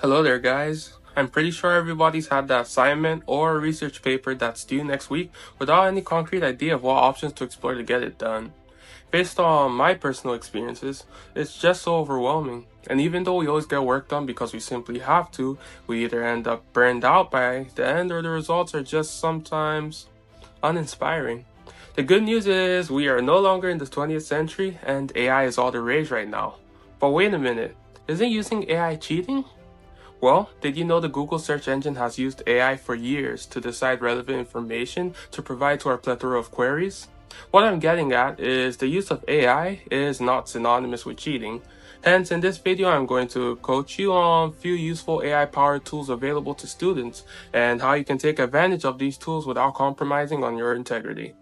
Hello there, guys. I'm pretty sure everybody's had that assignment or research paper that's due next week without any concrete idea of what options to explore to get it done. Based on my personal experiences, it's just so overwhelming. And even though we always get work done because we simply have to, we either end up burned out by the end or the results are just sometimes uninspiring. The good news is we are no longer in the 20th century and AI is all the rage right now. But wait a minute, isn't using AI cheating? Well, did you know the Google search engine has used AI for years to decide relevant information to provide to our plethora of queries? What I'm getting at is the use of AI is not synonymous with cheating. Hence, in this video, I'm going to coach you on few useful AI-powered tools available to students and how you can take advantage of these tools without compromising on your integrity.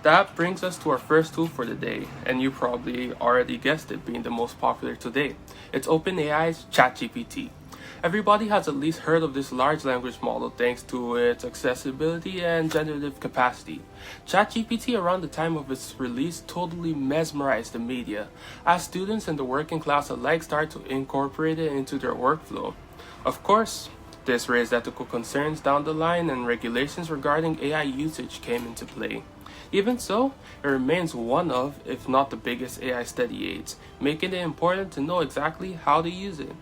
That brings us to our first tool for the day, and you probably already guessed it being the most popular today. It's OpenAI's ChatGPT. Everybody has at least heard of this large language model thanks to its accessibility and generative capacity. ChatGPT around the time of its release totally mesmerized the media, as students and the working class alike start to incorporate it into their workflow. Of course, this raised ethical concerns down the line and regulations regarding AI usage came into play. Even so, it remains one of, if not the biggest AI study aids, making it important to know exactly how to use it.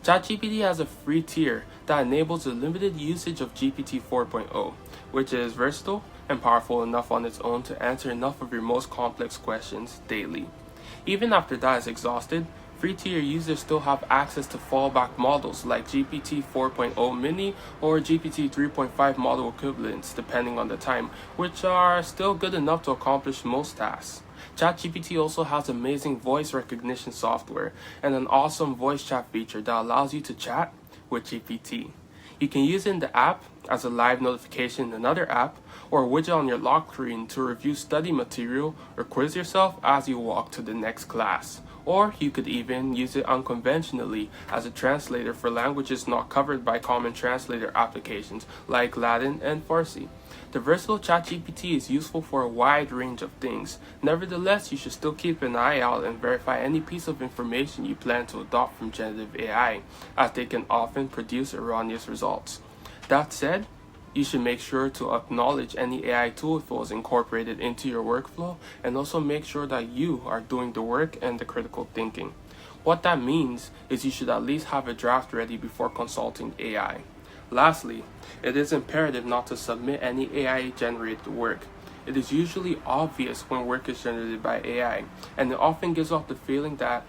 ChatGPT has a free tier that enables the limited usage of GPT 4.0, which is versatile and powerful enough on its own to answer enough of your most complex questions daily. Even after that is exhausted, free tier users still have access to fallback models like GPT 4.0 mini or GPT 3.5 model equivalents depending on the time, which are still good enough to accomplish most tasks. ChatGPT also has amazing voice recognition software and an awesome voice chat feature that allows you to chat with GPT. You can use it in the app as a live notification in another app or a widget on your lock screen to review study material or quiz yourself as you walk to the next class. Or you could even use it unconventionally as a translator for languages not covered by common translator applications like Latin and Farsi. The versatile ChatGPT is useful for a wide range of things. Nevertheless, you should still keep an eye out and verify any piece of information you plan to adopt from generative AI, as they can often produce erroneous results. That said, you should make sure to acknowledge any AI tool if it was incorporated into your workflow, and also make sure that you are doing the work and the critical thinking. What that means is you should at least have a draft ready before consulting AI. Lastly, it is imperative not to submit any AI-generated work. It is usually obvious when work is generated by AI, and it often gives off the feeling that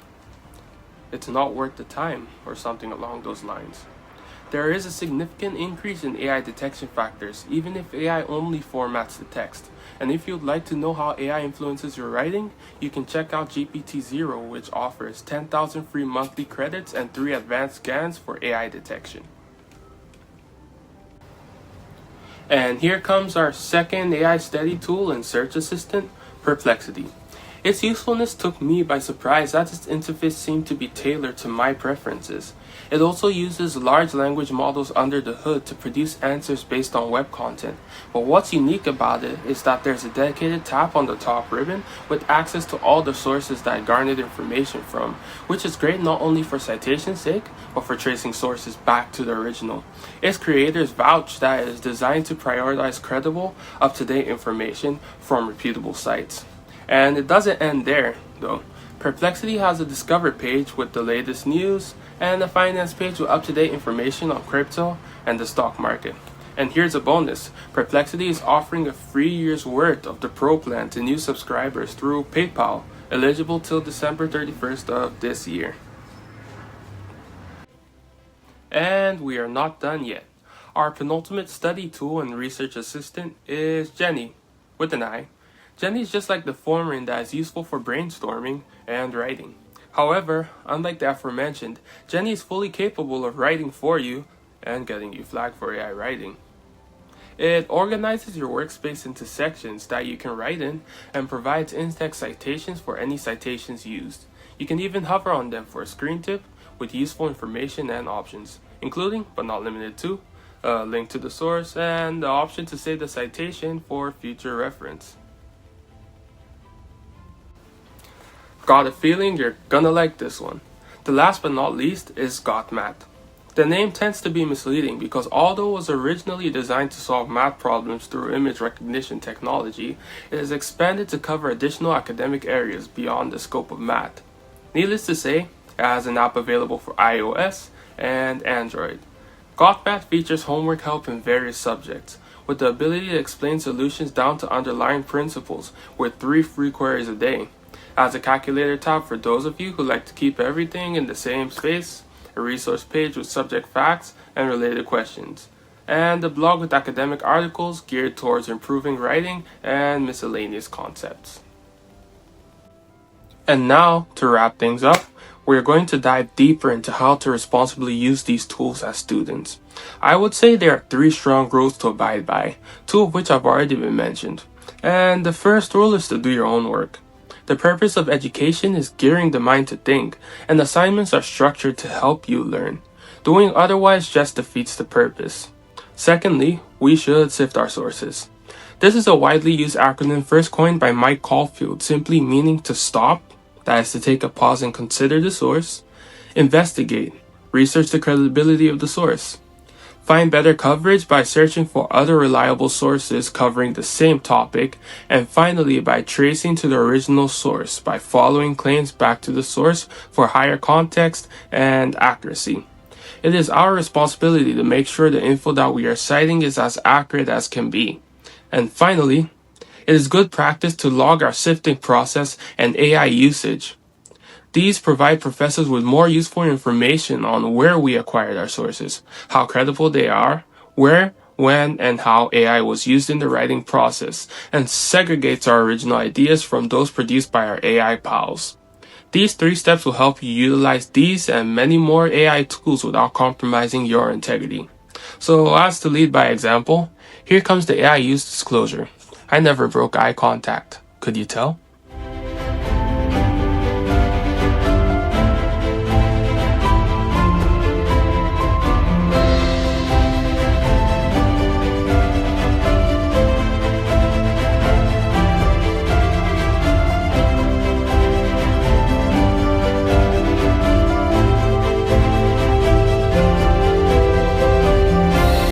it's not worth the time or something along those lines. There is a significant increase in AI detection factors, even if AI only formats the text. And if you'd like to know how AI influences your writing, you can check out GPT-0, which offers 10,000 free monthly credits and 3 advanced scans for AI detection. And here comes our second AI study tool and search assistant, Perplexity. Its usefulness took me by surprise as its interface seemed to be tailored to my preferences. It also uses large language models under the hood to produce answers based on web content. But what's unique about it is that there's a dedicated tab on the top ribbon with access to all the sources that I garnered information from, which is great not only for citation's sake, but for tracing sources back to the original. Its creators vouch that it is designed to prioritize credible, up-to-date information from reputable sites. And it doesn't end there, though. Perplexity has a Discover page with the latest news and a finance page with up-to-date information on crypto and the stock market. And here's a bonus. Perplexity is offering a free year's worth of the Pro plan to new subscribers through PayPal, eligible till December 31st of this year. And we are not done yet. Our penultimate study tool and research assistant is Jenny, with an I. Jenny is just like the former in that it's useful for brainstorming and writing. However, unlike the aforementioned, Jenny is fully capable of writing for you and getting you flagged for AI writing. It organizes your workspace into sections that you can write in and provides in-text citations for any citations used. You can even hover on them for a screen tip with useful information and options, including, but not limited to, a link to the source and the option to save the citation for future reference. Got a feeling you're gonna like this one. The last but not least is Gauth Math. The name tends to be misleading because although it was originally designed to solve math problems through image recognition technology, it has expanded to cover additional academic areas beyond the scope of math. Needless to say, it has an app available for iOS and Android. Gauth Math features homework help in various subjects, with the ability to explain solutions down to underlying principles with 3 free queries a day. It has a calculator tab for those of you who like to keep everything in the same space, a resource page with subject facts and related questions, and a blog with academic articles geared towards improving writing and miscellaneous concepts. And now, to wrap things up, we're going to dive deeper into how to responsibly use these tools as students. I would say there are 3 strong rules to abide by, 2 of which have already been mentioned. And the first rule is to do your own work. The purpose of education is gearing the mind to think, and assignments are structured to help you learn. Doing otherwise just defeats the purpose. Secondly, we should sift our sources. This is a widely used acronym first coined by Mike Caulfield, simply meaning to stop, that is to take a pause and consider the source, investigate, research the credibility of the source, find better coverage by searching for other reliable sources covering the same topic, and finally by tracing to the original source by following claims back to the source for higher context and accuracy. It is our responsibility to make sure the info that we are citing is as accurate as can be. And finally, it is good practice to log our sifting process and AI usage. These provide professors with more useful information on where we acquired our sources, how credible they are, where, when, and how AI was used in the writing process, and segregates our original ideas from those produced by our AI pals. These 3 steps will help you utilize these and many more AI tools without compromising your integrity. So as to lead by example, here comes the AI use disclosure. I never broke eye contact. Could you tell?